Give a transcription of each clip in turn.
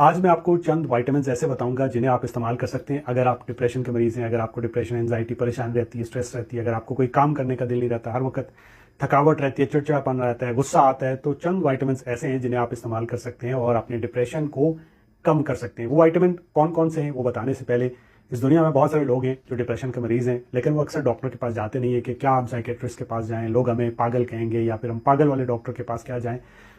आज मैं आपको चंद विटामिन्स ऐसे बताऊंगा जिन्हें आप इस्तेमाल कर सकते हैं अगर आप डिप्रेशन के मरीज हैं, अगर आपको डिप्रेशन, एंजाइटी, परेशान रहती है, स्ट्रेस रहती है, अगर आपको कोई काम करने का दिल नहीं रहता, हर वक्त थकावट रहती है, चिड़चिड़ापन रहता है, गुस्सा आता है, तो चंद विटामिन्स ऐसे हैं जिन्हें आप इस्तेमाल कर सकते हैं और अपने डिप्रेशन को कम कर सकते हैं। वो विटामिन कौन कौन से हैं वो बताने से पहले, इस दुनिया में बहुत सारे लोग हैं जो डिप्रेशन के मरीज हैं, लेकिन वो अक्सर डॉक्टर के पास जाते नहीं है कि क्या आप साइकेट्रिस्ट के पास जाएं, लोग हमें पागल कहेंगे या फिर हम पागल वाले डॉक्टर के पास क्या जाएं।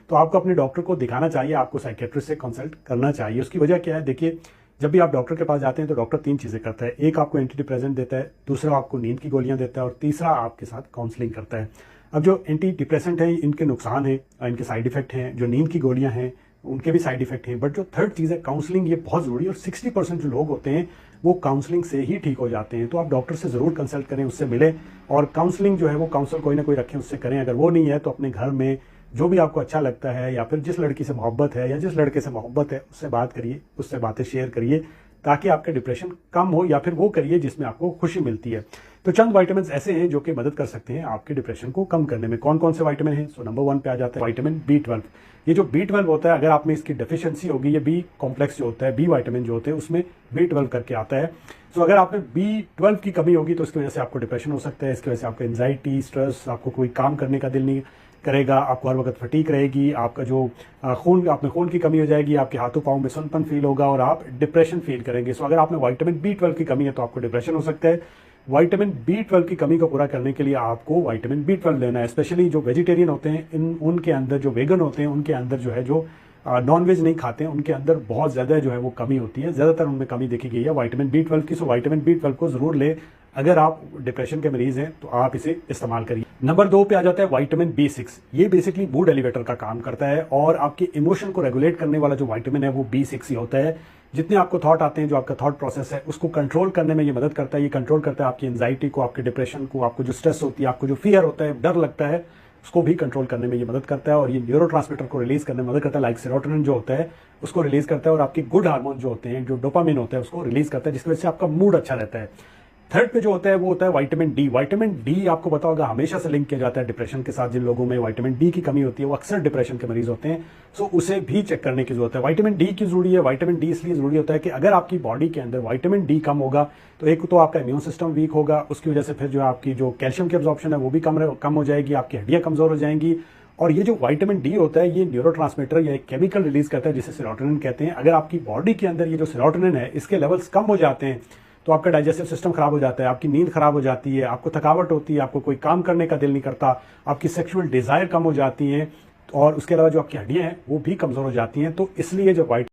तो आपको अपने डॉक्टर को दिखाना चाहिए, आपको साइकेट्रिस्ट से कंसल्ट करना चाहिए। उसकी वजह क्या है? देखिए, जब भी आप डॉक्टर के पास जाते हैं तो डॉक्टर तीन चीज़ें करता है। एक, आपको एंटी डिप्रेसेंट देता है, दूसरा आपको नींद की गोलियां देता है और तीसरा आपके साथ काउंसलिंग करता है। अब जो एंटी डिप्रेसेंट है इनके नुकसान हैं, इनके साइड इफेक्ट हैं, जो नींद की गोलियां हैं उनके भी साइड इफेक्ट हैं, बट जो थर्ड चीज़ है काउंसलिंग, ये बहुत ज़रूरी है और 60% जो लोग होते हैं वो काउंसलिंग से ही ठीक हो जाते हैं। तो आप डॉक्टर से ज़रूर कंसल्ट करें, उससे मिलें और काउंसलिंग जो है वो काउंसलर कोई ना कोई रखें, उससे करें। अगर वो नहीं है तो अपने घर में जो भी आपको अच्छा लगता है या फिर जिस लड़की से मोहब्बत है या जिस लड़के से मोहब्बत है उससे बात करिए, उससे बातें शेयर करिए ताकि आपका डिप्रेशन कम हो, या फिर वो करिए जिसमें आपको खुशी मिलती है। तो चंद विटामिन ऐसे हैं जो कि मदद कर सकते हैं आपके डिप्रेशन को कम करने में। कौन कौन से विटामिन हैं? सो नंबर 1 पे आ जाता है विटामिन B12। ये जो B12 होता है, अगर आप में इसकी डेफिशिएंसी होगी, ये बी कॉम्प्लेक्स जो होता है, बी विटामिन जो होते हैं उसमें B12 करके आता है। तो अगर आप में B12 की कमी होगी तो इसकी वजह से आपको डिप्रेशन हो सकता है, इसकी वजह से आपको एंजाइटी, स्ट्रेस, आपको कोई काम करने का दिल नहीं करेगा, आपको हर वक्त फटीक रहेगी, आपका जो आप में खून की कमी हो जाएगी, आपके हाथों पाँव में सुनपन फील होगा और आप डिप्रेशन फील करेंगे। सो अगर आप में विटामिन B12 की कमी है तो आपको डिप्रेशन हो सकता है। विटामिन B12 की कमी को पूरा करने के लिए आपको विटामिन B12 लेना है। स्पेशली जो वेजिटेरियन होते हैं उनके अंदर, जो वेगन होते हैं उनके अंदर जो है, जो नॉन वेज नहीं खाते हैं उनके अंदर बहुत ज़्यादा जो है वो कमी होती है, ज़्यादातर उनमें कमी देखी गई है विटामिन B12 की। सो विटामिन B12 को ज़रूर ले। अगर आप डिप्रेशन के मरीज हैं तो आप इसे इस्तेमाल करिए। नंबर 2 पे आ जाता है विटामिन B6। ये बेसिकली मूड एलिवेटर का काम करता है और आपके इमोशन को रेगुलेट करने वाला जो विटामिन है वो B6 ही होता है। जितने आपको थॉट आते हैं, जो आपका थॉट प्रोसेस है उसको कंट्रोल करने में ये मदद करता है। ये कंट्रोल करता है आपकी एंजाइटी को, आपके डिप्रेशन को, आपको जो स्ट्रेस होती है, आपको जो फियर होता है, डर लगता है, उसको भी कंट्रोल करने में ये मदद करता है और ये न्यूरोट्रांसमीटर को रिलीज करने में मदद करता है। लाइक सेरोटोनिन जो होता है उसको रिलीज करता है और आपके गुड हार्मोन जो होते हैं, जो डोपामिन होता है, उसको रिलीज करता है, जिसकी वजह से आपका मूड अच्छा रहता है। थर्ड पे जो होता है वो होता है विटामिन डी। विटामिन डी आपको पता होगा हमेशा से लिंक किया जाता है डिप्रेशन के साथ। जिन लोगों में विटामिन डी की कमी होती है वो अक्सर डिप्रेशन के मरीज होते हैं। सो उसे भी चेक करने की जरूरत है। विटामिन डी की जरूरी है। विटामिन डी इसलिए जरूरी होता है कि अगर आपकी बॉडी के अंदर विटामिन डी कम होगा तो एक तो आपका इम्यून सिस्टम वीक होगा, उसकी वजह से फिर जो आपकी जो कैल्शियम की एब्जॉर्प्शन है वो भी कम हो जाएगी, आपकी हड्डियां कमजोर हो जाएंगी। और ये जो विटामिन डी होता है ये न्यूरोट्रांसमीटर या एक केमिकल रिलीज करता है जिसे सेरोटोनिन कहते हैं। अगर आपकी बॉडी के अंदर ये जो सेरोटोनिन है इसके लेवल्स कम हो जाते हैं तो आपका डाइजेस्टिव सिस्टम खराब हो जाता है, आपकी नींद खराब हो जाती है, आपको थकावट होती है, आपको कोई काम करने का दिल नहीं करता, आपकी सेक्सुअल डिजायर कम हो जाती है और उसके अलावा जो आपकी हड्डियां हैं वो भी कमजोर हो जाती हैं। तो इसलिए जो